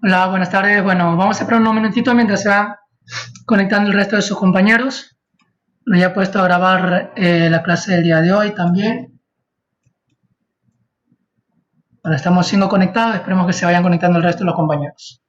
Hola, buenas tardes. Bueno, vamos a esperar unos minutitos mientras se va conectando el resto de sus compañeros. Me ya he puesto a grabar la clase del día de hoy también. Bueno, estamos siendo conectados, esperemos que se vayan conectando el resto de los compañeros.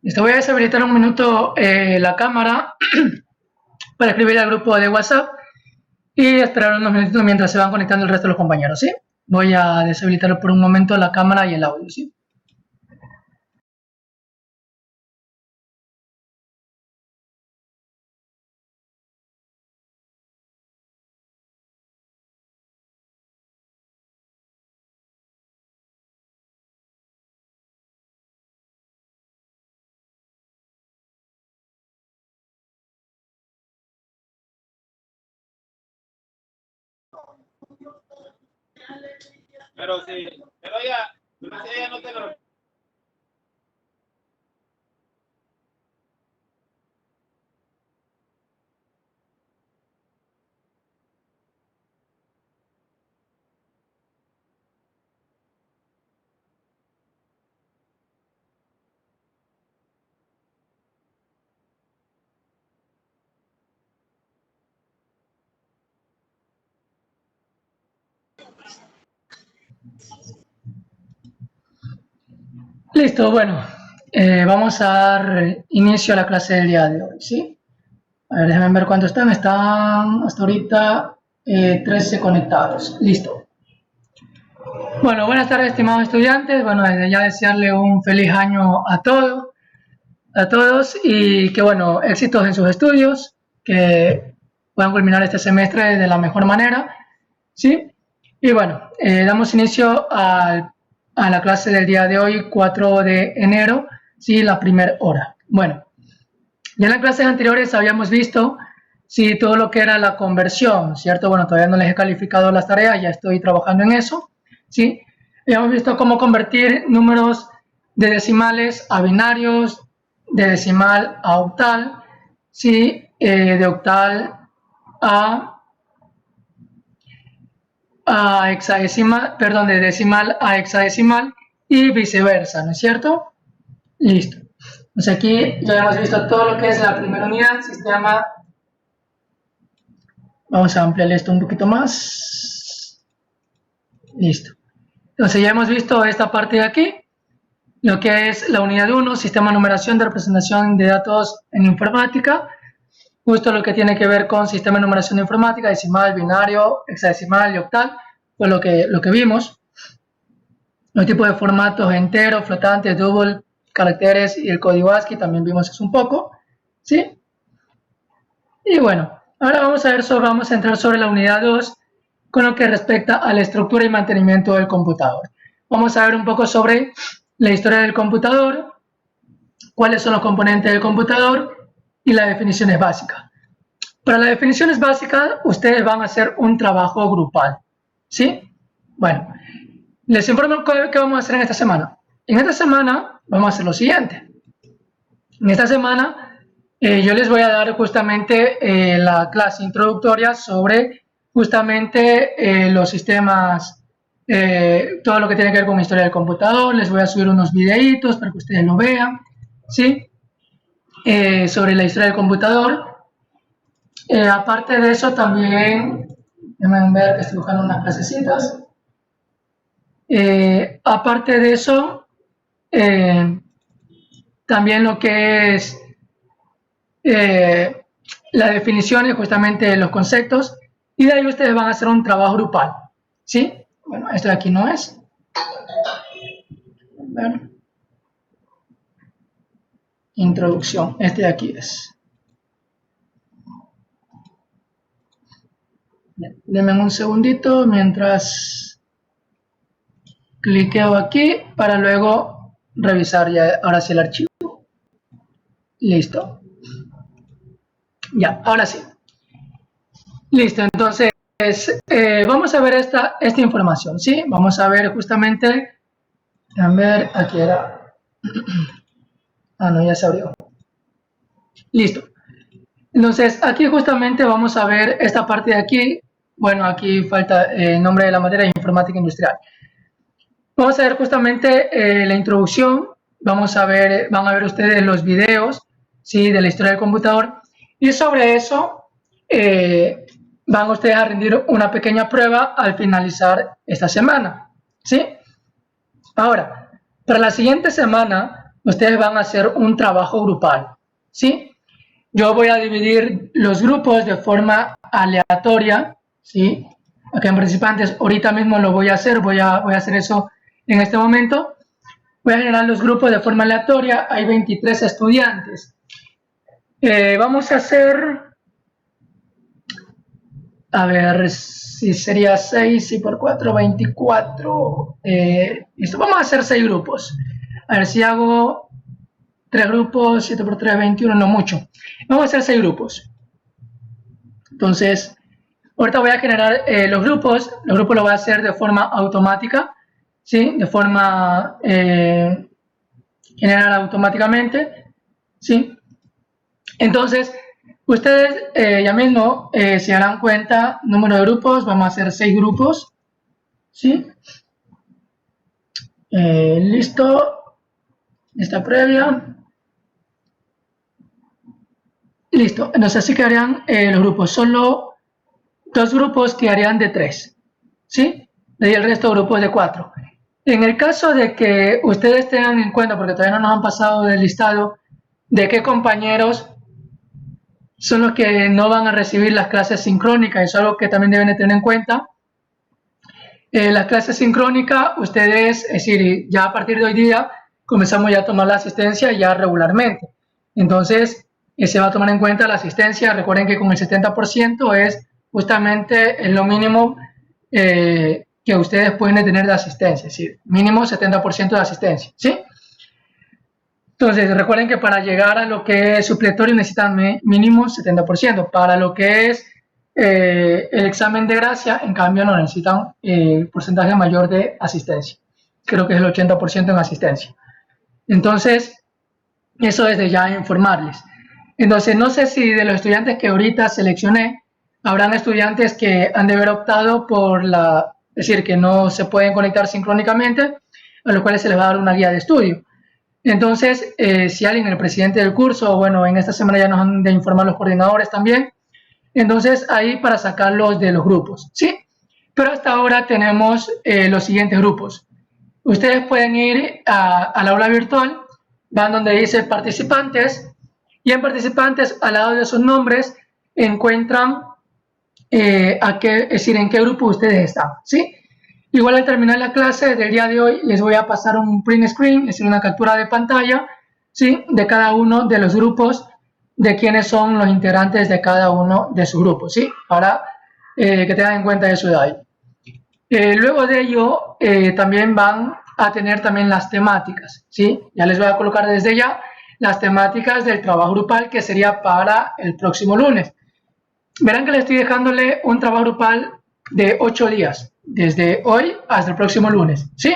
Listo, voy a deshabilitar un minuto la cámara para escribir al grupo de WhatsApp y esperar unos minutitos mientras se van conectando el resto de los compañeros, ¿sí? Voy a deshabilitar por un momento la cámara y el audio, ¿sí? Pero sí, pero ya, ella no te lo... Listo, bueno, vamos a dar inicio a la clase del día de hoy, ¿sí? A ver, déjenme ver cuántos están. Están hasta ahorita 13 conectados. Listo. Bueno, buenas tardes, estimados estudiantes. Bueno, desde ya desearle un feliz año a todos y que, bueno, éxitos en sus estudios, que puedan culminar este semestre de la mejor manera, ¿sí? Y bueno, damos inicio a la clase del día de hoy, 4 de enero, ¿sí? La primera hora. Bueno, ya en las clases anteriores habíamos visto sí, todo lo que era la conversión, ¿cierto? Bueno, todavía no les he calificado las tareas, ya estoy trabajando en eso, ¿sí? Habíamos visto cómo convertir números de decimales a binarios, de decimal a octal, ¿sí? De octal a, a hexadecimal, perdón, de decimal a hexadecimal y viceversa, ¿no es cierto? Listo. Entonces aquí ya hemos visto todo lo que es la primera unidad, sistema. Vamos a ampliar esto un poquito más. Listo. Entonces ya hemos visto esta parte de aquí, lo que es la unidad 1, sistema de numeración de representación de datos en informática, justo lo que tiene que ver con sistema de numeración de informática, decimal, binario, hexadecimal y octal, fue lo que vimos. Los tipos de formatos entero, flotante, double, caracteres y el código ASCII también vimos eso un poco, ¿sí? Y bueno, ahora vamos a entrar sobre la unidad 2 con lo que respecta a la estructura y mantenimiento del computador. Vamos a ver un poco sobre la historia del computador, cuáles son los componentes del computador y las definiciones básicas. Para las definiciones básicas, ustedes van a hacer un trabajo grupal, ¿sí? Bueno, les informo qué vamos a hacer en esta semana. En esta semana vamos a hacer lo siguiente. En esta semana yo les voy a dar justamente la clase introductoria sobre justamente los sistemas, todo lo que tiene que ver con historia del computador. Les voy a subir unos videitos para que ustedes lo vean, ¿sí? Sobre la historia del computador. Aparte de eso también, déjenme ver que estoy buscando unas clasecitas. Aparte de eso, también lo que es las definiciones justamente de los conceptos y de ahí ustedes van a hacer un trabajo grupal, ¿sí? Bueno, esto de aquí no es. Bueno, introducción, este de aquí es. Denme un segundito mientras cliqueo aquí para luego revisar ya ahora sí el archivo. Listo. Ya, ahora sí. Listo, entonces vamos a ver esta información, ¿sí? Vamos a ver justamente, a ver, aquí era, no, ya se abrió. Listo. Entonces, aquí justamente vamos a ver esta parte de aquí. Bueno, aquí falta el nombre de la materia, informática industrial. Vamos a ver justamente la introducción. Vamos a ver, van a ver ustedes los videos, ¿sí? De la historia del computador. Y sobre eso van ustedes a rendir una pequeña prueba al finalizar esta semana, ¿sí? Ahora, para la siguiente semana, ustedes van a hacer un trabajo grupal, ¿sí? Yo voy a dividir los grupos de forma aleatoria, ¿sí? Acá en participantes, ahorita mismo lo voy a hacer, voy a hacer eso en este momento. Voy a generar los grupos de forma aleatoria, hay 23 estudiantes. Vamos a hacer, a ver si sería 6 y por 4, 24. Listo, vamos a hacer 6 grupos. A ver si hago 3 grupos, 7 por 3, 21, no mucho. Vamos a hacer 6 grupos. Entonces, ahorita voy a generar los grupos lo voy a hacer de forma automática, ¿sí? De forma generar automáticamente, ¿sí? Entonces, ustedes ya mismo se darán cuenta, número de grupos, vamos a hacer 6 grupos, ¿sí? Listo, esta previa. Listo, entonces así quedarían los grupos, solo 2 grupos quedarían de 3, ¿sí? Y el resto grupos de 4. En el caso de que ustedes tengan en cuenta, porque todavía no nos han pasado del listado, de qué compañeros son los que no van a recibir las clases sincrónicas, eso es algo que también deben de tener en cuenta. Las clases sincrónicas, ustedes, es decir, ya a partir de hoy día comenzamos ya a tomar la asistencia ya regularmente. Entonces, se va a tomar en cuenta la asistencia. Recuerden que con el 70% es justamente lo mínimo que ustedes pueden tener de asistencia, es decir, mínimo 70% de asistencia, ¿sí? Entonces, recuerden que para llegar a lo que es supletorio necesitan mínimo 70%. Para lo que es el examen de gracia, en cambio, no necesitan porcentaje mayor de asistencia. Creo que es el 80% en asistencia. Entonces, eso desde ya informarles. Entonces, no sé si de los estudiantes que ahorita seleccioné, habrán estudiantes que han de haber optado por es decir, que no se pueden conectar sincrónicamente, a los cuales se les va a dar una guía de estudio. Entonces, si alguien, el presidente del curso, bueno, en esta semana ya nos han de informar los coordinadores también, entonces ahí para sacarlos de los grupos, ¿sí? Pero hasta ahora tenemos los siguientes grupos. Ustedes pueden ir al aula virtual, van donde dice participantes, y en participantes, al lado de sus nombres, encuentran es decir, en qué grupo ustedes están, ¿sí? Igual al terminar la clase del día de hoy les voy a pasar un print screen, es decir, una captura de pantalla, ¿sí? De cada uno de los grupos, de quiénes son los integrantes de cada uno de sus grupos, ¿sí? Para que tengan en cuenta eso de ahí. Luego de ello, también van a tener también las temáticas, ¿sí? Ya les voy a colocar desde ya las temáticas del trabajo grupal que sería para el próximo lunes. Verán que le estoy dejándole un trabajo grupal de 8 días, desde hoy hasta el próximo lunes, ¿sí?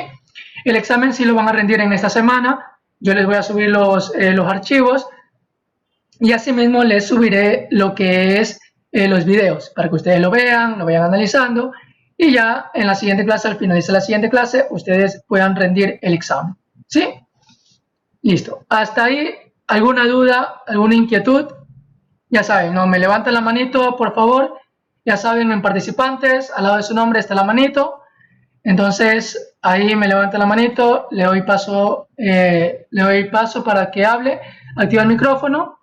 El examen sí lo van a rendir en esta semana, yo les voy a subir los archivos y asimismo les subiré lo que es los videos para que ustedes lo vean, lo vayan analizando y ya en la siguiente clase, al finalizar la siguiente clase, ustedes puedan rendir el examen, ¿sí? Listo. Hasta ahí, ¿alguna duda, alguna inquietud? Ya saben, no me levantan la manito, por favor. Ya saben, en participantes, al lado de su nombre está la manito. Entonces, ahí me levanta la manito, le doy paso para que hable, activa el micrófono,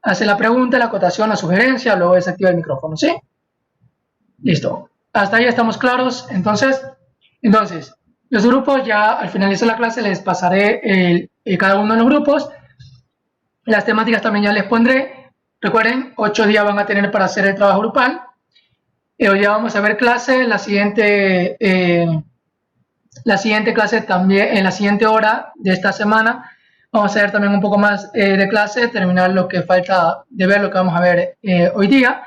hace la pregunta, la acotación, la sugerencia, luego desactiva el micrófono, ¿sí? Listo. Hasta ahí estamos claros. Entonces, los grupos, ya al finalizar la clase les pasaré cada uno de los grupos. Las temáticas también ya les pondré. Recuerden, 8 días van a tener para hacer el trabajo grupal. Hoy ya vamos a ver clase, la siguiente clase también, en la siguiente hora de esta semana, vamos a ver también un poco más de clase, terminar lo que falta de ver, lo que vamos a ver hoy día.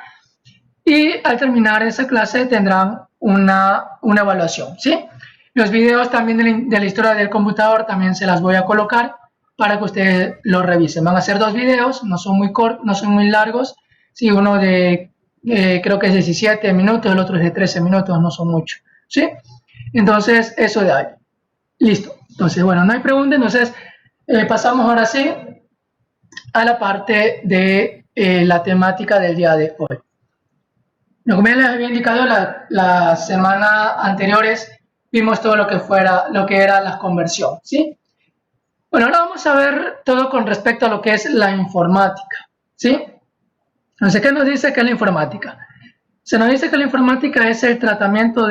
Y al terminar esa clase tendrán una evaluación, ¿sí? Los videos también de la historia del computador también se las voy a colocar para que ustedes lo revisen. Van a ser 2 videos, no son muy cortos, no son muy largos. Sí, uno de creo que es 17 minutos, el otro es de 13 minutos, no son mucho, ¿sí? Entonces, eso de ahí. Listo. Entonces, bueno, no hay preguntas, entonces pasamos ahora sí a la parte de la temática del día de hoy. Como ya les había indicado, la semana anteriores vimos todo lo que era la conversión, ¿sí? Bueno, ahora vamos a ver todo con respecto a lo que es la informática, ¿sí? Entonces, ¿qué nos dice que es la informática? Se nos dice que la informática es el tratamiento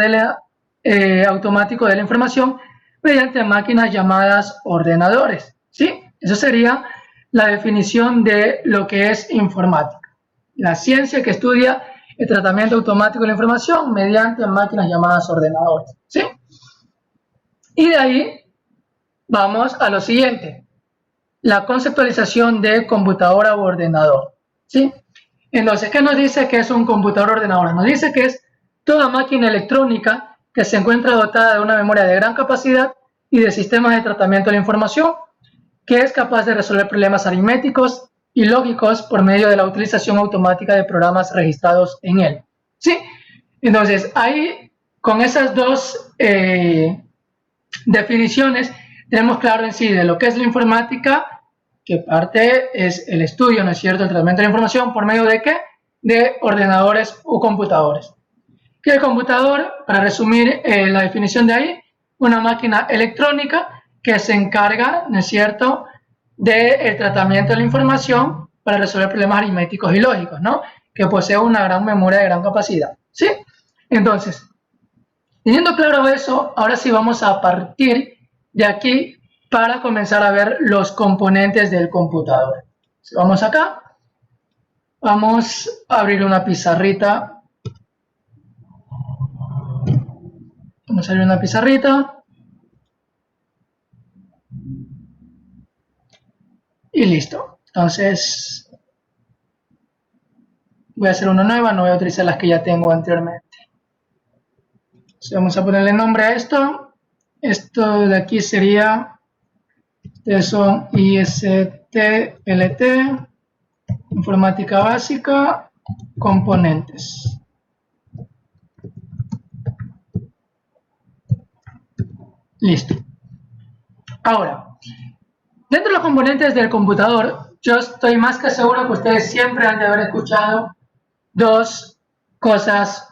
automático de la información mediante máquinas llamadas ordenadores, ¿sí? Eso sería la definición de lo que es informática. La ciencia que estudia el tratamiento automático de la información mediante máquinas llamadas ordenadores, ¿sí? Y de ahí vamos a lo siguiente, la conceptualización de computadora u ordenador, ¿sí? Entonces, ¿qué nos dice que es un computador ordenador? Nos dice que es toda máquina electrónica que se encuentra dotada de una memoria de gran capacidad y de sistemas de tratamiento de la información, que es capaz de resolver problemas aritméticos y lógicos por medio de la utilización automática de programas registrados en él, ¿sí? Entonces, ahí, con esas 2 definiciones, tenemos claro en sí de lo que es la informática, que parte es el estudio, ¿no es cierto?, el tratamiento de la información, ¿por medio de qué? De ordenadores u computadores. Que el computador, para resumir la definición de ahí, una máquina electrónica que se encarga, ¿no es cierto?, del tratamiento de la información para resolver problemas aritméticos y lógicos, ¿no?, que posee una gran memoria de gran capacidad, ¿sí? Entonces, teniendo claro eso, ahora sí vamos a partir de aquí para comenzar a ver los componentes del computador. Si vamos acá, vamos a abrir una pizarrita. Vamos a abrir una pizarrita. Y listo. Entonces, voy a hacer una nueva, no voy a utilizar las que ya tengo anteriormente. Entonces, vamos a ponerle nombre a esto. Esto de aquí sería, son ISTLT, informática básica, componentes. Listo. Ahora, dentro de los componentes del computador, yo estoy más que seguro que ustedes siempre han de haber escuchado 2 cosas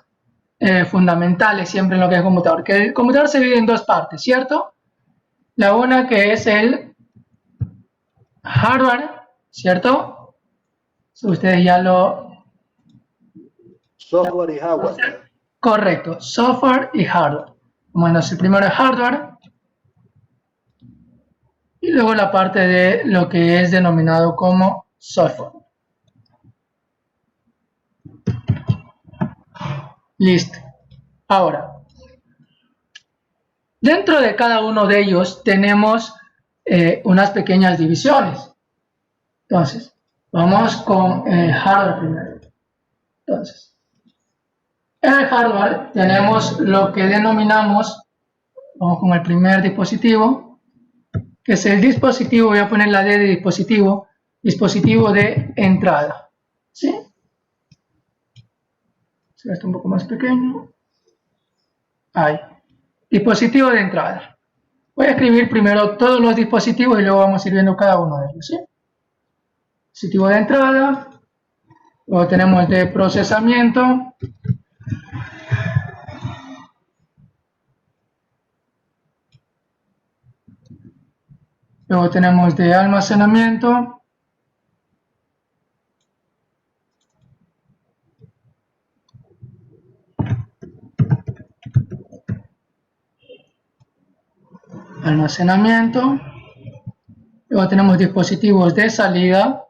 fundamentales siempre en lo que es el computador. Que el computador se divide en 2 partes, ¿cierto? La una que es el hardware, ¿cierto? Si ustedes ya lo... Software y hardware. Correcto, software y hardware. Bueno, el primero es hardware. Y luego la parte de lo que es denominado como software. Listo. Ahora, dentro de cada uno de ellos tenemos unas pequeñas divisiones. Entonces, vamos con el hardware primero. Entonces, en el hardware tenemos lo que denominamos, vamos con el primer dispositivo, que es el dispositivo, voy a poner la D de dispositivo, dispositivo de entrada, ¿sí? Será esto un poco más pequeño. Ahí, dispositivo de entrada. Voy a escribir primero todos los dispositivos y luego vamos a ir viendo cada uno de ellos, ¿sí? Dispositivo de entrada, luego tenemos el de procesamiento, luego tenemos de almacenamiento, luego tenemos dispositivos de salida,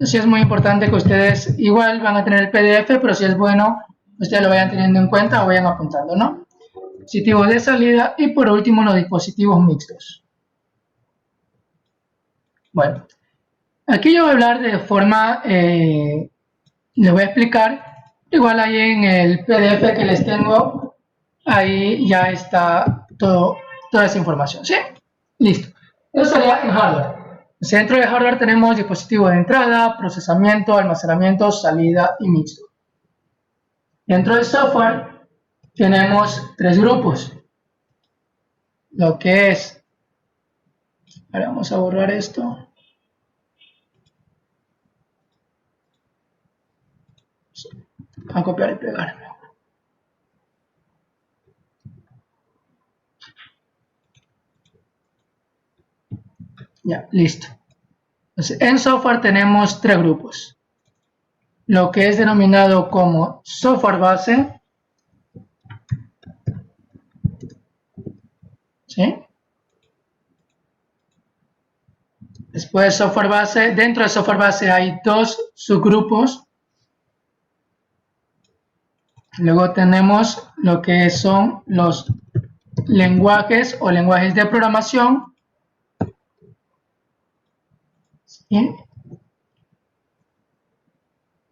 Sí es muy importante que ustedes igual van a tener el PDF, pero si es bueno, ustedes lo vayan teniendo en cuenta o vayan apuntando, ¿no? Dispositivos de salida y por último los dispositivos mixtos. Bueno, aquí yo voy a hablar de forma, les voy a explicar, igual ahí en el PDF que les tengo, ahí ya está toda esa información, ¿sí? Listo. Eso sería en hardware. Dentro de hardware tenemos dispositivos de entrada, procesamiento, almacenamiento, salida y mixto. Dentro del software tenemos tres grupos. Lo que es, ahora vamos a borrar esto. A copiar y pegar. Ya, listo. Entonces, en software tenemos tres grupos. Lo que es denominado como software base. ¿Sí? Después de software base, dentro de software base hay dos subgrupos. Luego tenemos lo que son los lenguajes o lenguajes de programación. ¿Sí?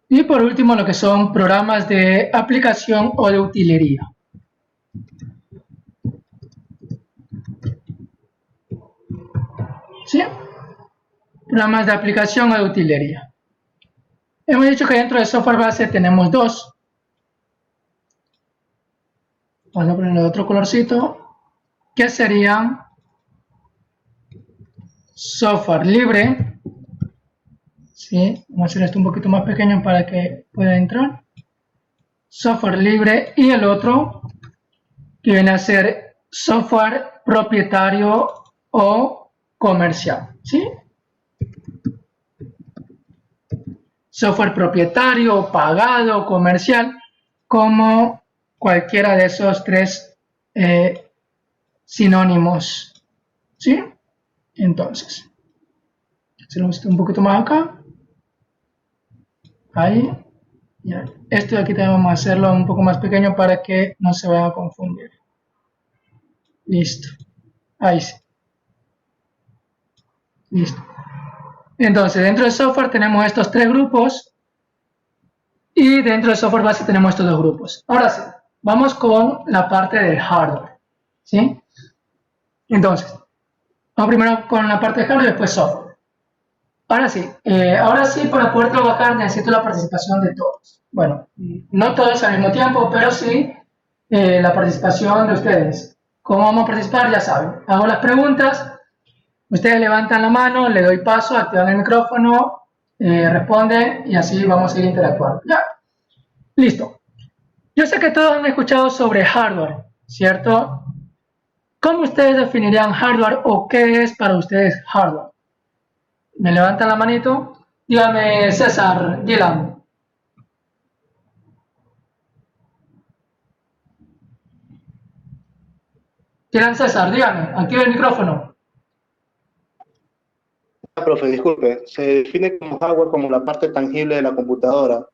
Y por último lo que son programas de aplicación o de utilería. ¿Sí? Programas de aplicación o de utilería. Hemos dicho que dentro de software base tenemos dos. Vamos a ponerle otro colorcito, que serían software libre. ¿Sí? Vamos a hacer esto un poquito más pequeño para que pueda entrar. Software libre y el otro que viene a ser software propietario o comercial. ¿Sí? Software propietario, pagado, comercial, como cualquiera de esos tres sinónimos. ¿Sí? Entonces, hacemos un poquito más acá. Ahí. Ya. Esto de aquí también vamos a hacerlo un poco más pequeño para que no se vaya a confundir. Listo. Ahí sí. Listo. Entonces, dentro del software tenemos estos tres grupos y dentro del software base tenemos estos dos grupos. Ahora sí, vamos con la parte del hardware. ¿Sí? Entonces, vamos primero con la parte de hardware y después software. Ahora sí, para poder trabajar necesito la participación de todos. Bueno, no todos al mismo tiempo, pero sí la participación de ustedes. ¿Cómo vamos a participar? Ya saben, hago las preguntas, ustedes levantan la mano, le doy paso, activan el micrófono, responden y así vamos a ir interactuando. Ya, listo. Yo sé que todos han escuchado sobre hardware, ¿cierto? ¿Cómo ustedes definirían hardware o qué es para ustedes hardware? Me levantan la manito. Dígame, César, Dylan. Dylan César, dígame, activa el micrófono. Profe, disculpe, se define como hardware como la parte tangible de la computadora,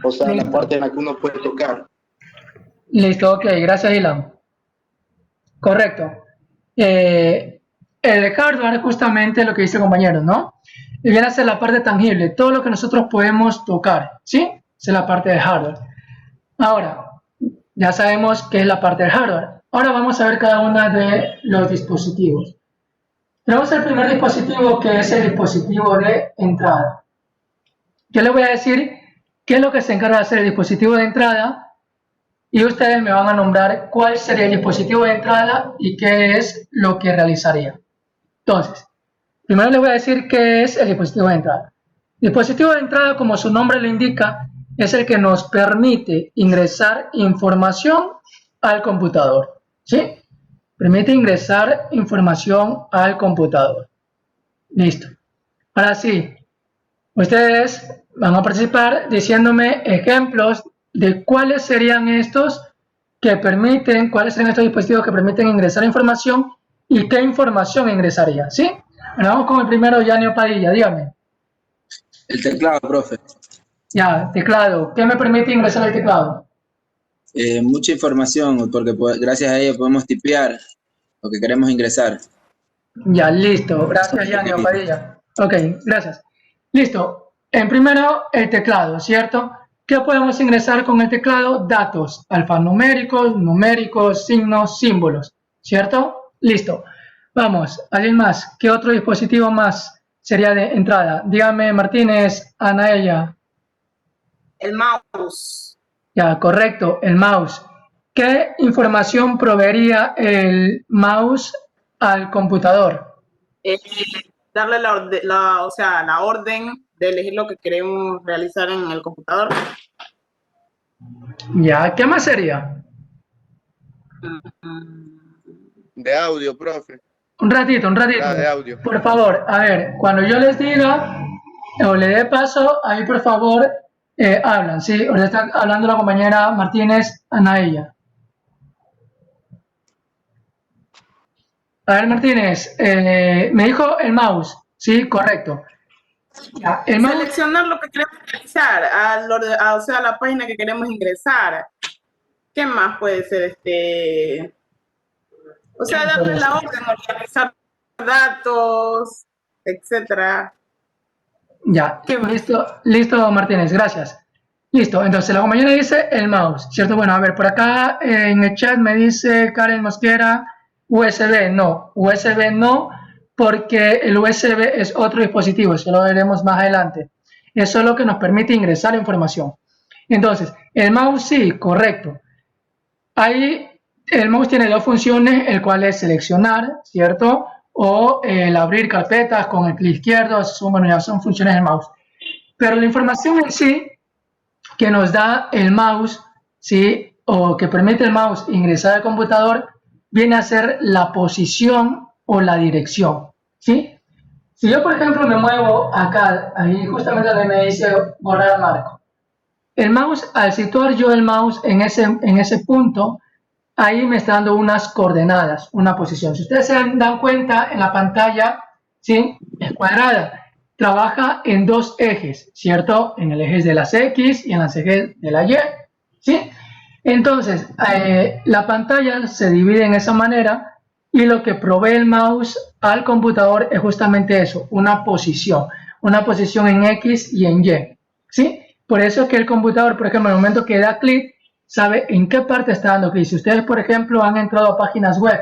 o sea, Listo. la parte en la que uno puede tocar. Listo, ok, gracias Dylan. Correcto. El hardware es justamente lo que dice el compañero, ¿no? Y viene a ser la parte tangible, todo lo que nosotros podemos tocar, ¿sí? Esa es la parte de hardware. Ahora, ya sabemos qué es la parte del hardware. Ahora vamos a ver cada uno de los dispositivos. Tenemos el primer dispositivo que es el dispositivo de entrada. Yo les voy a decir qué es lo que se encarga de hacer el dispositivo de entrada y ustedes me van a nombrar cuál sería el dispositivo de entrada y qué es lo que realizaría. Entonces, primero les voy a decir qué es el dispositivo de entrada. El dispositivo de entrada, como su nombre lo indica, es el que nos permite ingresar información al computador. ¿Sí? Permite ingresar información al computador. Listo. Ahora sí, ustedes van a participar diciéndome ejemplos de cuáles serían estos que permiten, cuáles serían estos dispositivos que permiten ingresar información y qué información ingresaría. ¿Sí? Bueno, vamos con el primero, Yanio Padilla, dígame. El teclado, profe. Ya, teclado. ¿Qué me permite ingresar al teclado? Mucha información, porque gracias a ello podemos tipear lo que queremos ingresar. Ya, listo. Gracias, Yanio Padilla. Ok, gracias. Listo. En primero, el teclado, ¿cierto? ¿Qué podemos ingresar con el teclado? Datos alfanuméricos, numéricos, signos, símbolos, ¿cierto? Listo. Vamos, ¿alguien más? ¿Qué otro dispositivo más sería de entrada? Dígame, Martínez, Anaella. El mouse. Ya, correcto, el mouse. ¿Qué información proveería el mouse al computador? Darle la orden de elegir lo que queremos realizar en el computador. Ya, ¿qué más sería? De audio, profe. Un ratito, De audio. por favor, a ver, cuando yo les diga o le dé paso, ahí por favor hablan, ¿sí? Ahora está hablando la compañera Martínez Anaella. A ver, Martínez, me dijo el mouse, ¿sí? Correcto. Ya, el mouse, Seleccionar lo que queremos realizar, o sea, la página que queremos ingresar. ¿Qué más puede ser? O sea, darle la orden, organizar datos, etcétera. ya, listo, Martínez, gracias. Listo, entonces la compañera dice el mouse, ¿cierto? Bueno, a ver, por acá en el chat me dice Karen Mosquera, USB no, porque el USB es otro dispositivo, eso lo veremos más adelante. Eso es lo que nos permite ingresar información. Entonces, el mouse sí, correcto. Ahí el mouse tiene dos funciones, el cual es seleccionar, ¿cierto? O el abrir carpetas con el clic izquierdo, bueno, ya son funciones del mouse. Pero la información en sí que nos da el mouse, ¿sí? O que permite el mouse ingresar al computador, viene a ser la posición o la dirección, ¿sí? Si yo, por ejemplo, me muevo acá, ahí justamente donde me dice borrar marco, el mouse, al situar yo el mouse en ese punto, ahí me está dando unas coordenadas, una posición. Si ustedes se dan cuenta, en la pantalla, ¿sí? Es cuadrada. Trabaja en dos ejes, ¿cierto? En el eje de las X y en las ejes de la Y, ¿sí? Entonces, la pantalla se divide en esa manera y lo que provee el mouse al computador es justamente eso, una posición en X y en Y, ¿sí? Por eso es que el computador, por ejemplo, en el momento que da clic, sabe en qué parte está dando clic. Si ustedes, por ejemplo, han entrado a páginas web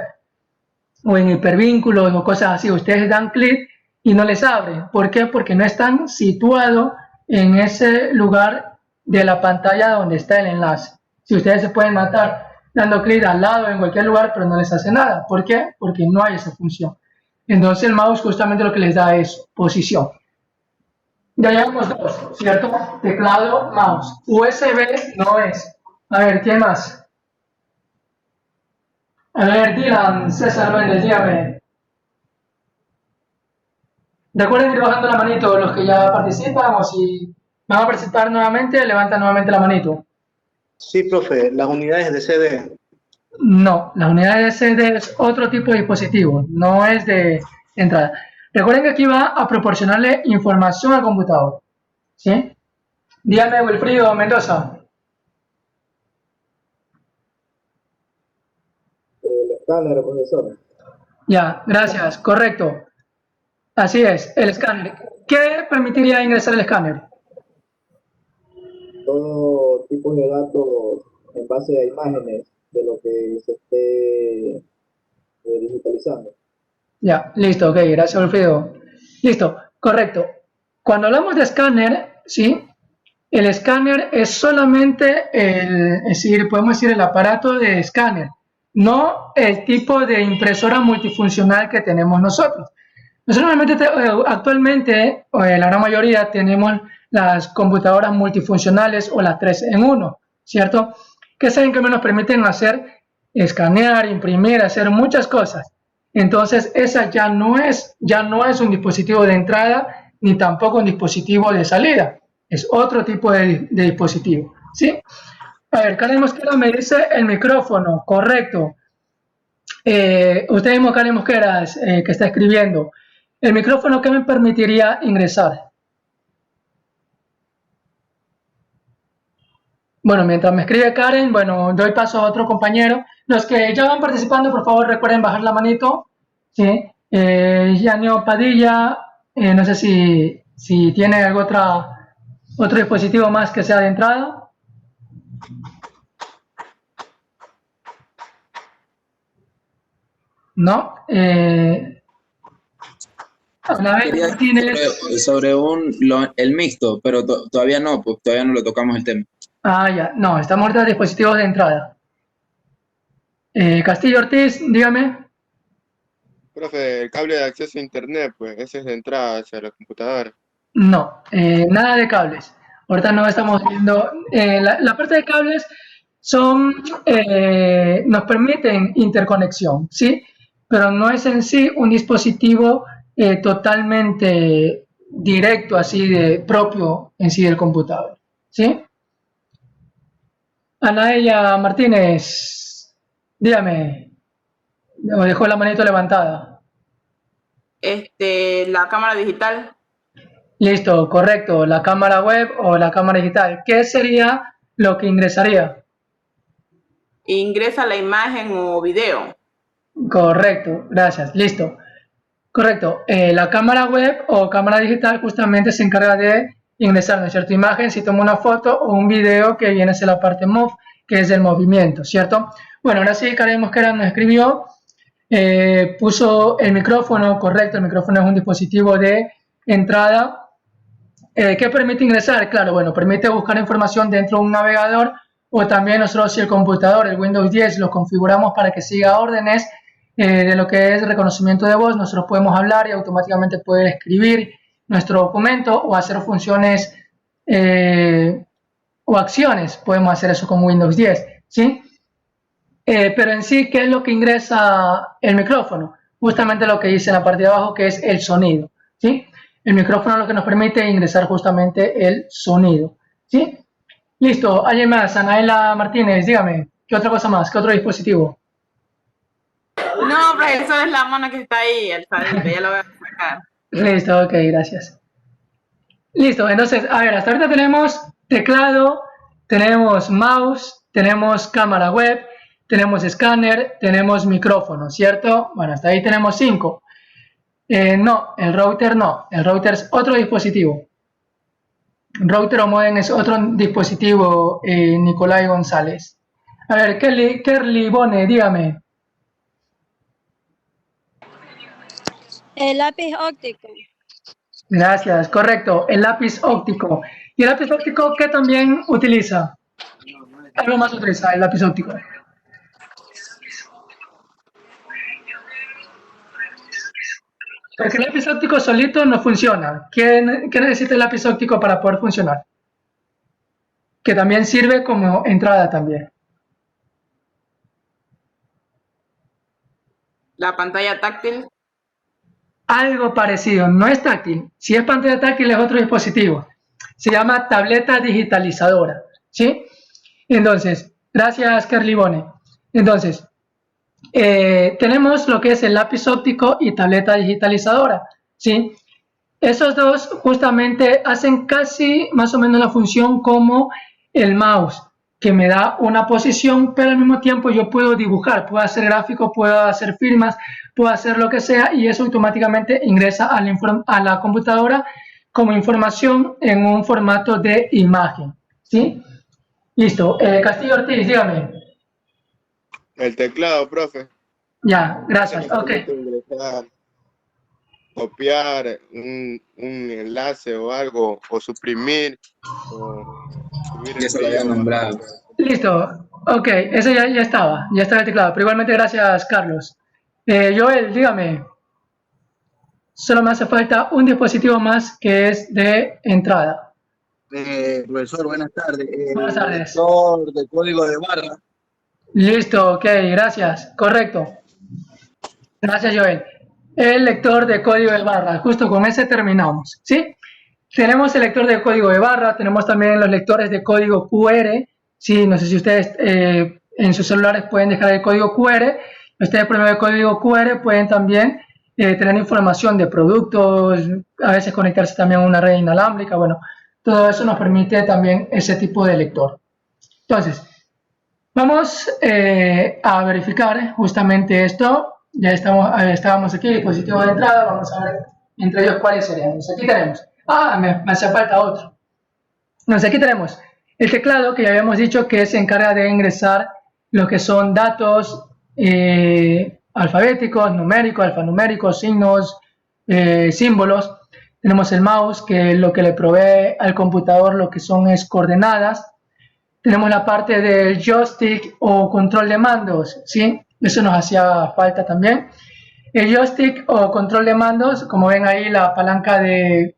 o en hipervínculos o cosas así, ustedes dan clic y no les abre. ¿Por qué? Porque no están situados en ese lugar de la pantalla donde está el enlace. Si ustedes se pueden matar dando clic al lado en cualquier lugar, pero no les hace nada. ¿Por qué? Porque no hay esa función. Entonces el mouse justamente lo que les da es posición. Ya llevamos dos, ¿cierto? Teclado, mouse. USB no es. A ver, ¿quién más? A ver, Dylan, César Méndez, dígame. Recuerden ir bajando la manito los que ya participan o si van a participar nuevamente, levantan nuevamente la manito. Sí, profe, las unidades de CD. No, la unidad de CD es otro tipo de dispositivo, no es de entrada. Recuerden que aquí va a proporcionarle información al computador, ¿sí? Dígame, Wilfrido Mendoza. El escáner, profesor. Ya, gracias, correcto. Así es, el escáner. ¿Qué permitiría ingresar el escáner? Todo tipo de datos en base a imágenes de lo que se esté digitalizando. Ya, listo, ok, gracias, Wilfrido. Listo, correcto. Cuando hablamos de escáner, ¿sí? El escáner es solamente es decir, podemos decir el aparato de escáner, no el tipo de impresora multifuncional que tenemos nosotros. Nosotros normalmente, actualmente, la gran mayoría tenemos las computadoras multifuncionales o las 3 en 1, ¿cierto? Que saben que nos permiten hacer, escanear, imprimir, hacer muchas cosas. Entonces, esa ya no es un dispositivo de entrada ni tampoco un dispositivo de salida. Es otro tipo de dispositivo, ¿sí? A ver, Karen Mosquera me dice el micrófono, correcto. Usted mismo, Karen Mosquera, que está escribiendo. ¿El micrófono qué me permitiría ingresar? Bueno, mientras me escribe Karen, bueno, doy paso a otro compañero. Los que ya van participando, por favor, recuerden bajar la manito. ¿Sí? Yanio Padilla, no sé si tiene algún otro dispositivo más que sea de entrada. ¿No? Quería sobre el mixto, pero todavía no, pues todavía no lo tocamos el tema. Ah, ya. No, estamos ahorita en dispositivos de entrada. Castillo Ortiz, dígame. Profe, el cable de acceso a internet, pues ese es de entrada hacia la computadora. No, nada de cables. Ahorita no estamos viendo. La parte de cables nos permiten interconexión, ¿sí? Pero no es en sí un dispositivo totalmente directo, así propio en sí del computador, ¿sí? Anaella Martínez, dígame, me dejó la manito levantada. La cámara digital. Listo, correcto, la cámara web o la cámara digital. ¿Qué sería lo que ingresaría? Ingresa la imagen o video. Correcto, gracias, listo. Correcto, la cámara web o cámara digital justamente se encarga de ingresar, ¿no es cierto?, imagen, si tomo una foto o un video que viene a ser la parte MOV, que es el movimiento, ¿cierto? Bueno, ahora sí, Karen Mosquera nos escribió, puso el micrófono, correcto, el micrófono es un dispositivo de entrada. ¿Qué permite ingresar? Claro, bueno, permite buscar información dentro de un navegador o también nosotros si el computador, el Windows 10, lo configuramos para que siga órdenes de lo que es reconocimiento de voz, nosotros podemos hablar y automáticamente poder escribir nuestro documento o hacer funciones o acciones, podemos hacer eso con Windows 10, ¿sí? Pero en sí, ¿qué es lo que ingresa el micrófono? Justamente lo que dice en la parte de abajo, que es el sonido, ¿sí? El micrófono es lo que nos permite ingresar justamente el sonido, ¿sí? Listo, ¿alguien más? Anaela Martínez, dígame, ¿qué otra cosa más? ¿Qué otro dispositivo? No, profesor, es la mano que está ahí, el salito, ya lo voy a sacar. Listo, ok, gracias. Listo, entonces, a ver, hasta ahorita tenemos teclado, tenemos mouse, tenemos cámara web, tenemos escáner, tenemos micrófono, ¿cierto? Bueno, hasta ahí tenemos 5. No, el router es otro dispositivo. Router o modem es otro dispositivo, Nicolai González. A ver, Kerly Bone, dígame. El lápiz óptico. Gracias, correcto, el lápiz óptico. ¿Y el lápiz óptico qué también utiliza? Algo más utiliza el lápiz óptico. Porque el lápiz óptico solito no funciona. ¿Qué necesita el lápiz óptico para poder funcionar? Que también sirve como entrada también. La pantalla táctil. Algo parecido, no es táctil. Si es pantalla táctil es otro dispositivo. Se llama tableta digitalizadora, ¿sí? Entonces, gracias Kerly Bone. Entonces, tenemos lo que es el lápiz óptico y tableta digitalizadora, ¿sí? Esos dos justamente hacen casi más o menos la función como el mouse, que me da una posición, pero al mismo tiempo yo puedo dibujar, puedo hacer gráficos, puedo hacer firmas, puedo hacer lo que sea y eso automáticamente ingresa a la computadora como información en un formato de imagen, ¿sí? Listo. Castillo Ortiz, dígame. El teclado, profe. Ya, gracias. Ok. Copiar un enlace o algo, o suprimir. O subir eso lo había nombrado. Listo. Ok, ese ya estaba el teclado. Pero igualmente gracias, Carlos. Joel, dígame. Solo me hace falta un dispositivo más que es de entrada. Profesor, buenas tardes. Buenas tardes. Lector de código de barra. Listo, ok, gracias. Correcto. Gracias, Joel. El lector de código de barra. Justo con ese terminamos, ¿sí? Tenemos el lector de código de barra, tenemos también los lectores de código QR. Sí, no sé si ustedes en sus celulares pueden dejar el código QR. Ustedes por medio del código QR pueden también tener información de productos, a veces conectarse también a una red inalámbrica. Bueno, todo eso nos permite también ese tipo de lector. Entonces, vamos a verificar justamente esto. Ya estábamos aquí, dispositivo de entrada. Vamos a ver entre ellos cuáles serían. Entonces, aquí tenemos. Me hace falta otro. Entonces, aquí tenemos el teclado, que ya habíamos dicho que se encarga de ingresar lo que son datos alfabéticos, numéricos, alfanuméricos, signos, símbolos. Tenemos el mouse, que es lo que le provee al computador lo que son coordenadas. Tenemos la parte del joystick o control de mandos, ¿sí? Eso nos hacía falta también. El joystick o control de mandos, como ven ahí la palanca de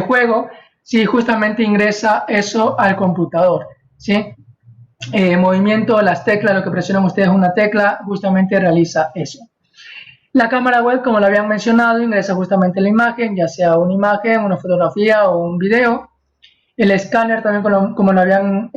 juego, sí, justamente ingresa eso al computador, ¿sí? Movimiento, las teclas, lo que presionan ustedes una tecla, justamente realiza eso. La cámara web, como lo habían mencionado, ingresa justamente la imagen, ya sea una imagen, una fotografía o un video. El escáner también, como lo habían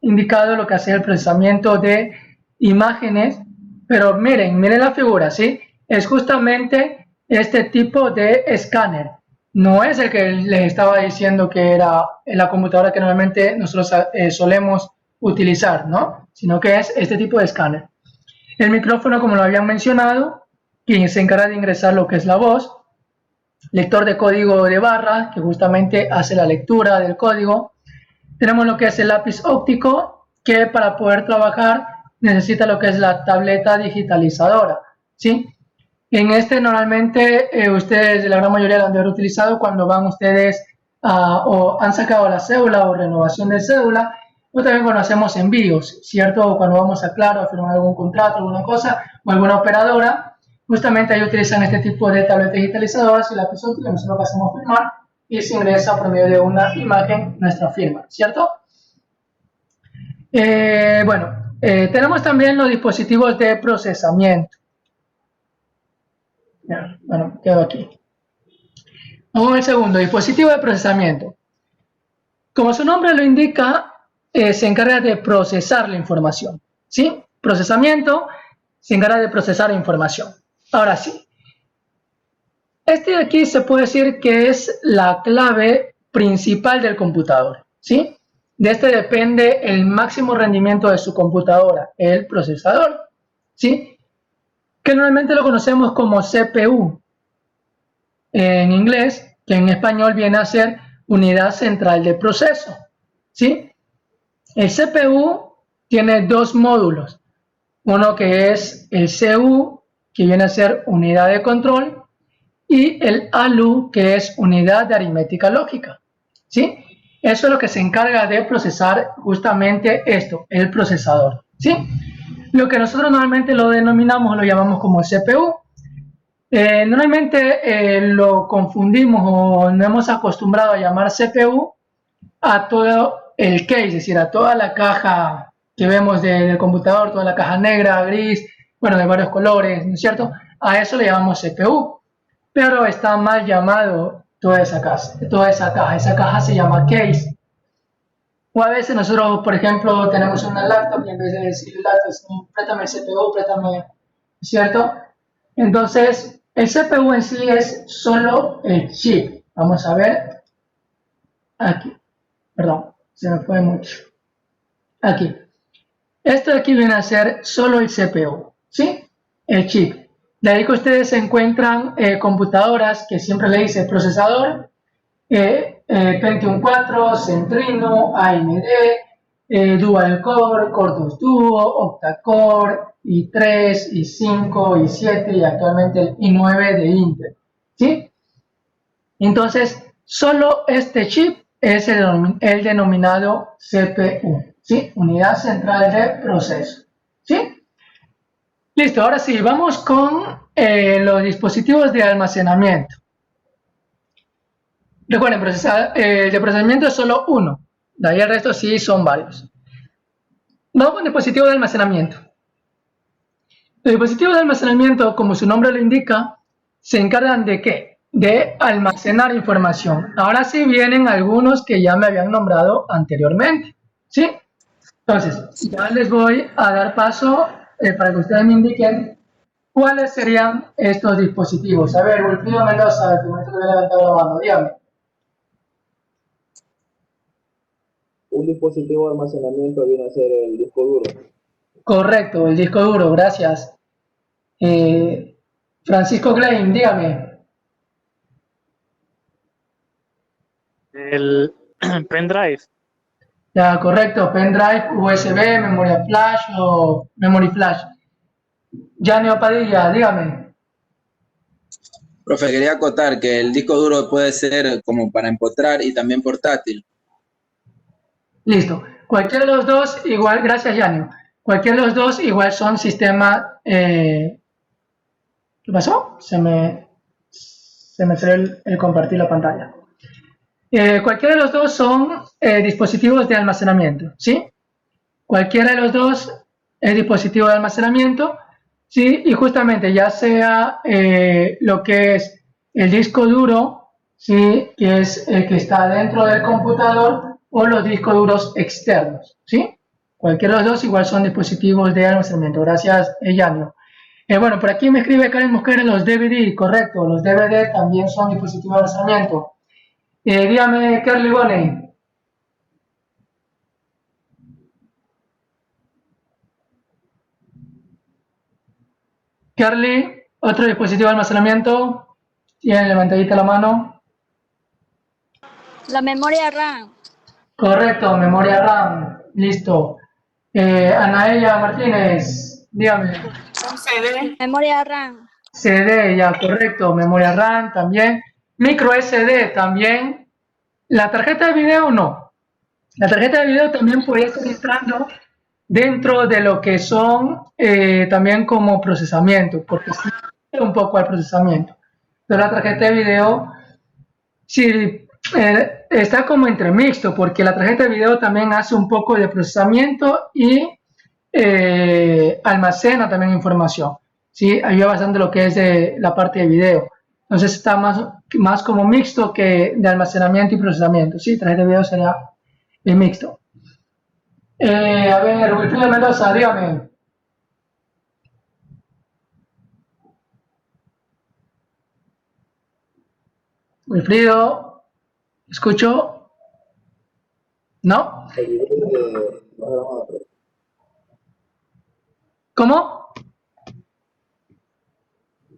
indicado, lo que hace es el procesamiento de imágenes. Pero miren la figura, ¿sí? Es justamente este tipo de escáner. No es el que les estaba diciendo que era la computadora que normalmente nosotros solemos utilizar, ¿no? Sino que es este tipo de escáner. El micrófono, como lo habían mencionado, quien se encarga de ingresar lo que es la voz. Lector de código de barra, que justamente hace la lectura del código. Tenemos lo que es el lápiz óptico, que para poder trabajar necesita lo que es la tableta digitalizadora, ¿sí? En este normalmente ustedes, la gran mayoría lo han de haber utilizado cuando van ustedes o han sacado la cédula o renovación de cédula, o también cuando hacemos envíos, ¿cierto? O cuando vamos a Claro a firmar algún contrato, alguna cosa, o alguna operadora. Justamente ahí utilizan este tipo de tabletas digitalizadoras y lápiz óptico, nosotros pasamos a firmar y se ingresa por medio de una imagen nuestra firma, ¿cierto? Tenemos también los dispositivos de procesamiento. Bueno, quedo aquí. Vamos al segundo, dispositivo de procesamiento. Como su nombre lo indica, se encarga de procesar la información, ¿sí? Procesamiento se encarga de procesar la información. Ahora sí, este de aquí se puede decir que es la clave principal del computador, ¿sí? De este depende el máximo rendimiento de su computadora, el procesador, ¿sí? Que normalmente lo conocemos como CPU en inglés, que en español viene a ser unidad central de proceso, ¿sí? El CPU tiene dos módulos, uno que es el CU, que viene a ser unidad de control, y el ALU, que es unidad de aritmética lógica, ¿sí? Eso es lo que se encarga de procesar justamente esto, el procesador, ¿sí? Lo que nosotros normalmente lo denominamos, lo llamamos como CPU. Normalmente lo confundimos o nos hemos acostumbrado a llamar CPU a todo el case, es decir, a toda la caja que vemos del computador, toda la caja negra, gris, bueno, de varios colores, ¿no es cierto? A eso le llamamos CPU, pero está mal llamado toda esa caja. Esa caja se llama case. O a veces nosotros, por ejemplo, tenemos una laptop y en vez de decir laptop, préstame el CPU, préstame, ¿cierto? Entonces, el CPU en sí es solo el chip. Vamos a ver aquí. Perdón, se me fue mucho. Aquí. Esto de aquí viene a ser solo el CPU, ¿sí? El chip. De ahí que ustedes encuentran computadoras que siempre le dice procesador, Pentium 4, Centrino, AMD, Dual Core, Core 2 Duo, Octa-Core, i3, i5, i7 y actualmente el i9 de Intel, ¿sí? Entonces, solo este chip es el denominado CPU, ¿sí? Unidad central de proceso, ¿sí? Listo, ahora sí, vamos con los dispositivos de almacenamiento. Recuerden, el de procesamiento es solo uno, de ahí el resto sí son varios. Vamos con dispositivos de almacenamiento. Los dispositivos de almacenamiento, como su nombre lo indica, se encargan de ¿qué? De almacenar información. Ahora sí vienen algunos que ya me habían nombrado anteriormente, ¿sí? Entonces, ya les voy a dar paso para que ustedes me indiquen cuáles serían estos dispositivos. A ver, Wilfrido Mendoza, el primero que voy a levantar la mano, dígame. un dispositivo de almacenamiento viene a ser el disco duro. Correcto, el disco duro, gracias. Francisco Klein, dígame. El pendrive. Ya, correcto, pendrive, USB, memoria flash o memory flash. Yanio Padilla, dígame. Profe, quería acotar que el disco duro puede ser como para empotrar y también portátil. Listo. Cualquiera de los dos, igual, gracias Yanio. Cualquiera de los dos, igual son sistema. ¿Qué pasó? Se me salió el compartir la pantalla. Cualquiera de los dos son dispositivos de almacenamiento, ¿sí? Cualquiera de los dos es dispositivo de almacenamiento, ¿sí? Y justamente ya sea lo que es el disco duro, ¿sí? Que es el que está dentro del computador, o los discos duros externos, ¿sí? Cualquiera de los dos igual son dispositivos de almacenamiento. Gracias, Yanio. Bueno, por aquí me escribe Karen Mosquera los DVD, correcto, los DVD también son dispositivos de almacenamiento. Dígame, Carly Boney. Carly, otro dispositivo de almacenamiento. Tiene levantadita la mano. La memoria RAM. Correcto, memoria RAM. Listo. Anaella Martínez, dígame. Un CD. Memoria RAM. CD, ya, correcto. Memoria RAM también. Micro SD también. La tarjeta de video no. La tarjeta de video también puede estar entrando dentro de lo que son también como procesamiento, porque sí, un poco al procesamiento. Pero la tarjeta de video sí está como entre mixto, porque la tarjeta de video también hace un poco de procesamiento y almacena también información. ¿Sí? Ayuda bastante lo que es de la parte de video. Entonces está más como mixto que de almacenamiento y procesamiento. Sí, tarjeta de video sería el mixto. A ver, Wilfrido Mendoza, dígame. Wilfrido, ¿escucho? ¿No? ¿Cómo?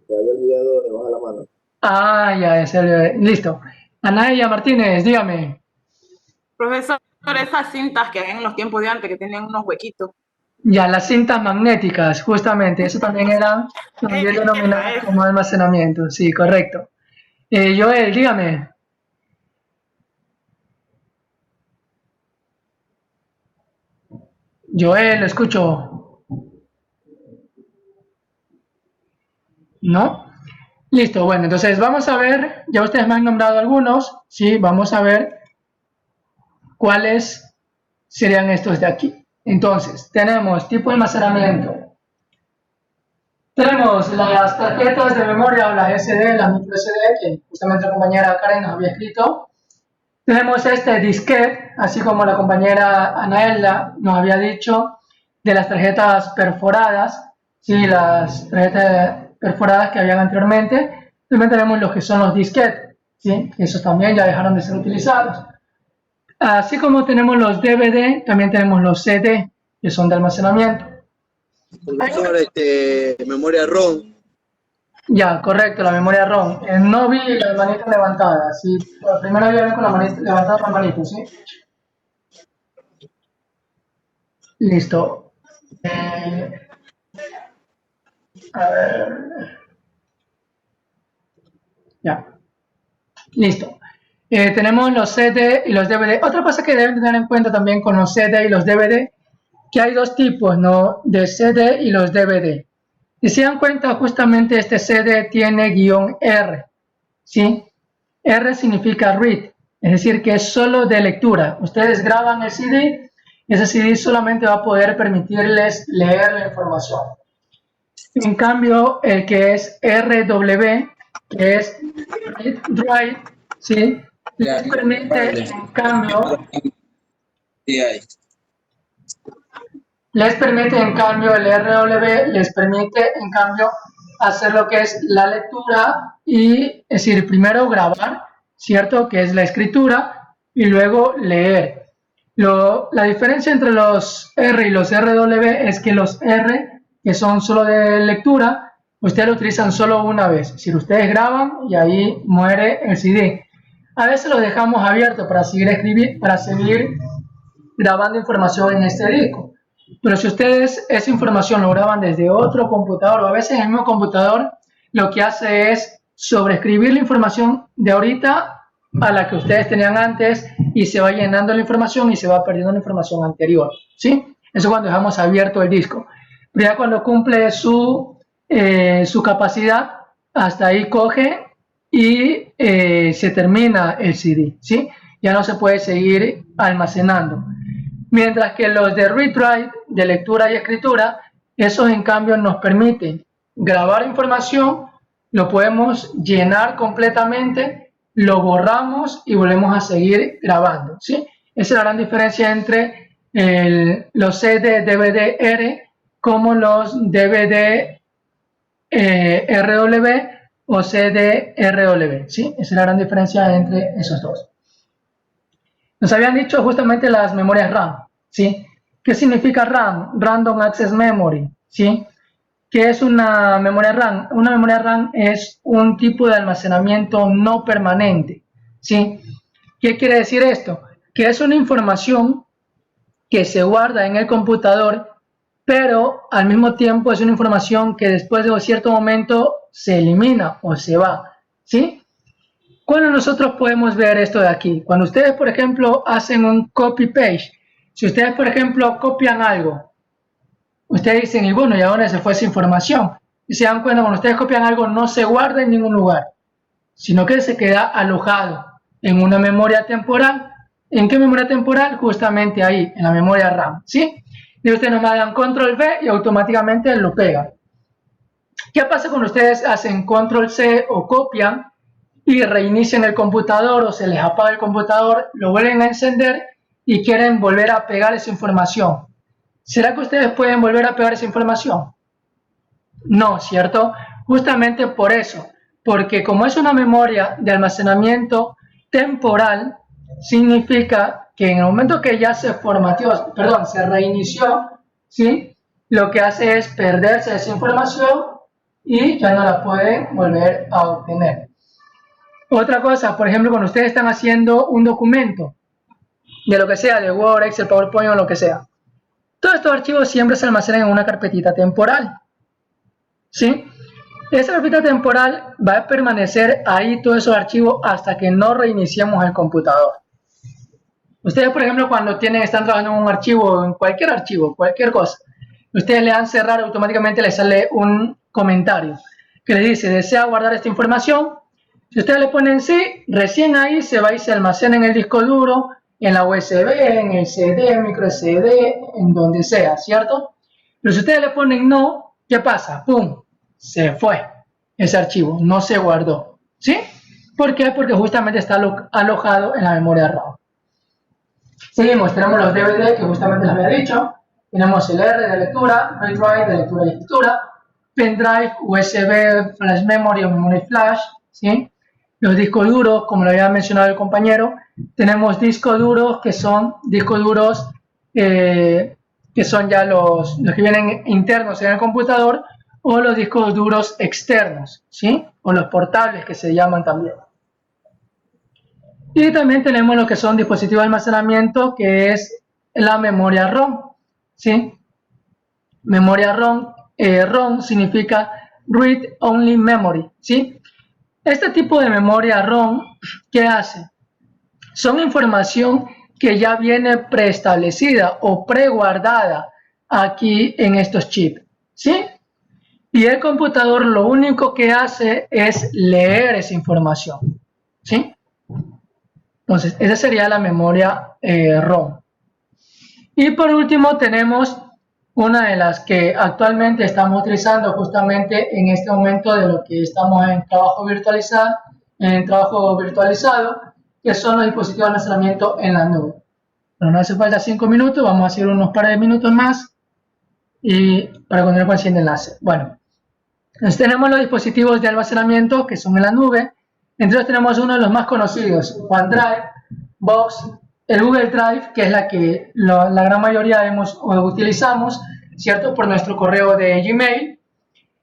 Se había olvidado de bajar la mano. Ah, ya, listo. Anaya Martínez, dígame. Profesor, esas cintas que habían en los tiempos de antes, que tenían unos huequitos. Ya, las cintas magnéticas, justamente, eso también era también denominado como almacenamiento, sí, correcto. Joel, dígame. Joel, lo escucho. ¿No? Listo, bueno, entonces vamos a ver, ya ustedes me han nombrado algunos, sí, vamos a ver cuáles serían estos de aquí. Entonces, tenemos tipo de almacenamiento. Tenemos las tarjetas de memoria o las SD, las micro SD, que justamente la compañera Karen nos había escrito. Tenemos este disquete, así como la compañera Anaela nos había dicho, de las tarjetas perforadas, sí, las tarjetas perforadas que habían anteriormente. También tenemos los que son los disquetes, ¿sí? Esos también ya dejaron de ser utilizados. Así como tenemos los DVD, también tenemos los CD, que son de almacenamiento. Profesor, memoria ROM. Ya, correcto, la memoria ROM. No vi la manita levantada, ¿sí? Primero había con la manita levantada la manita, ¿sí? Listo. A ver. Ya. Listo. Tenemos los CD y los DVD. Otra cosa que deben tener en cuenta también con los CD y los DVD, que hay dos tipos, ¿no? De CD y los DVD. Si se dan cuenta, justamente este CD tiene --R, ¿sí? R significa read, es decir, que es solo de lectura. Ustedes graban el CD, ese CD solamente va a poder permitirles leer la información. En cambio, el que es RW, que es read write, ¿sí? Les permite, en cambio, el RW les permite, en cambio, hacer lo que es la lectura y, es decir, primero grabar, ¿cierto? Que es la escritura, y luego leer. La diferencia entre los R y los RW es que los R, que son solo de lectura, ustedes lo utilizan solo una vez. Si ustedes graban y ahí muere el CD. A veces los dejamos abiertos para seguir grabando información en este disco. Pero si ustedes esa información lo graban desde otro computador, o a veces el mismo computador, lo que hace es sobreescribir la información de ahorita a la que ustedes tenían antes, y se va llenando la información y se va perdiendo la información anterior, ¿sí? Eso cuando dejamos abierto el disco. Pero ya cuando cumple su capacidad, hasta ahí coge y se termina el CD, ¿sí? Ya no se puede seguir almacenando. Mientras que los de read-write, de lectura y escritura, esos en cambio nos permiten grabar información, lo podemos llenar completamente, lo borramos y volvemos a seguir grabando, ¿sí? Esa es la gran diferencia entre los CD DVD-R como los DVD RW o CD-RW, ¿sí? Esa es la gran diferencia entre esos dos. Nos habían dicho justamente las memorias RAM, ¿sí? ¿Qué significa RAM? Random Access Memory, ¿sí? ¿Qué es una memoria RAM? Una memoria RAM es un tipo de almacenamiento no permanente, ¿sí? ¿Qué quiere decir esto? Que es una información que se guarda en el computador, pero al mismo tiempo es una información que después de un cierto momento se elimina o se va, ¿sí? ¿Cuándo nosotros podemos ver esto de aquí? Cuando ustedes, por ejemplo, hacen un copy-paste. Si ustedes, por ejemplo, copian algo, ustedes dicen, y bueno, ¿y ahora se fue esa información? Y se dan cuenta, cuando ustedes copian algo, no se guarda en ningún lugar, sino que se queda alojado en una memoria temporal. ¿En qué memoria temporal? Justamente ahí, en la memoria RAM, ¿sí? Y ustedes nomás dan control V y automáticamente lo pegan. ¿Qué pasa cuando ustedes hacen control C o copian y reinician el computador o se les apaga el computador, lo vuelven a encender y quieren volver a pegar esa información? ¿Será que ustedes pueden volver a pegar esa información? No, ¿cierto? Justamente por eso, porque como es una memoria de almacenamiento temporal, significa que en el momento que ya se formateó, perdón, se reinició, ¿sí? Lo que hace es perderse esa información y ya no la pueden volver a obtener. Otra cosa, por ejemplo, cuando ustedes están haciendo un documento, de lo que sea, de Word, Excel, PowerPoint o lo que sea, todos estos archivos siempre se almacenan en una carpetita temporal, ¿sí? Esa carpeta temporal va a permanecer ahí, todos esos archivos, hasta que no reiniciemos el computador. Ustedes, por ejemplo, cuando están trabajando en un archivo, en cualquier archivo, cualquier cosa, ustedes le dan cerrar, automáticamente les sale un comentario que les dice, ¿desea guardar esta información? Si ustedes le ponen sí, recién ahí se va y se almacena en el disco duro, en la USB, en el CD, micro SD, en donde sea, ¿cierto? Pero si ustedes le ponen no, ¿qué pasa? ¡Pum! Se fue ese archivo, no se guardó, ¿sí? ¿Por qué? Porque justamente está alojado en la memoria RAM. Seguimos, tenemos los DVD que justamente les había dicho, tenemos el R de lectura, read-write de lectura y escritura, pendrive, USB, flash memory o memory flash, ¿sí? Los discos duros, como lo había mencionado el compañero, tenemos discos duros que son discos duros que son ya los que vienen internos en el computador, o los discos duros externos, ¿sí? O los portables que se llaman también. Y también tenemos lo que son dispositivos de almacenamiento, que es la memoria ROM, ¿sí? Memoria ROM, ROM significa Read Only Memory, ¿sí? Este tipo de memoria ROM, ¿qué hace? Son información que ya viene preestablecida o preguardada aquí en estos chips, ¿sí? Y el computador lo único que hace es leer esa información, ¿sí? Entonces, esa sería la memoria ROM. Y por último tenemos una de las que actualmente estamos utilizando justamente en este momento de lo que estamos en trabajo virtualizado, que son los dispositivos de almacenamiento en la nube. Pero no hace falta 5 minutos, vamos a hacer unos par de minutos más y para continuar con el siguiente enlace. Bueno, entonces tenemos los dispositivos de almacenamiento que son en la nube. Entonces tenemos uno de los más conocidos, OneDrive, Box, el Google Drive, que es la que la gran mayoría utilizamos, ¿cierto? Por nuestro correo de Gmail.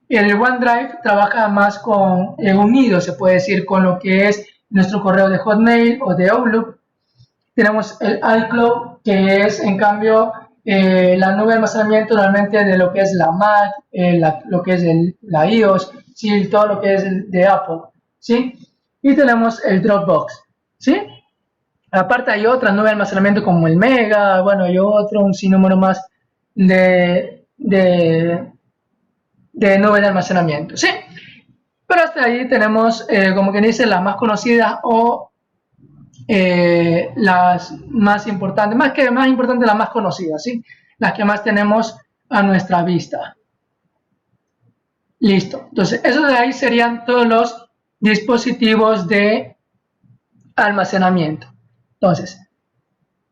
El OneDrive trabaja más unido, se puede decir, con lo que es nuestro correo de Hotmail o de Outlook. Tenemos el iCloud, que es, en cambio, la nube de almacenamiento realmente de lo que es la Mac, lo que es la iOS, ¿sí? Todo lo que es de Apple, ¿sí? Y tenemos el Dropbox, ¿sí? Aparte hay otras nubes de almacenamiento como el Mega, bueno, hay un sinnúmero más de nubes de almacenamiento, ¿sí? Pero hasta ahí tenemos, como quien dice, las más conocidas o las más importantes, más importantes, las más conocidas, ¿sí? Las que más tenemos a nuestra vista. Listo. Entonces, eso de ahí serían todos los dispositivos de almacenamiento. Entonces,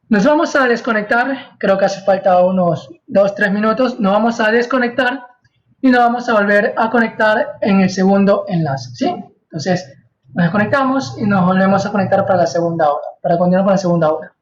nos vamos a desconectar, creo que hace falta unos 2-3 minutos, nos vamos a desconectar y nos vamos a volver a conectar en el segundo enlace, ¿sí? Entonces, nos desconectamos y nos volvemos a conectar para la segunda hora, para continuar con la segunda hora.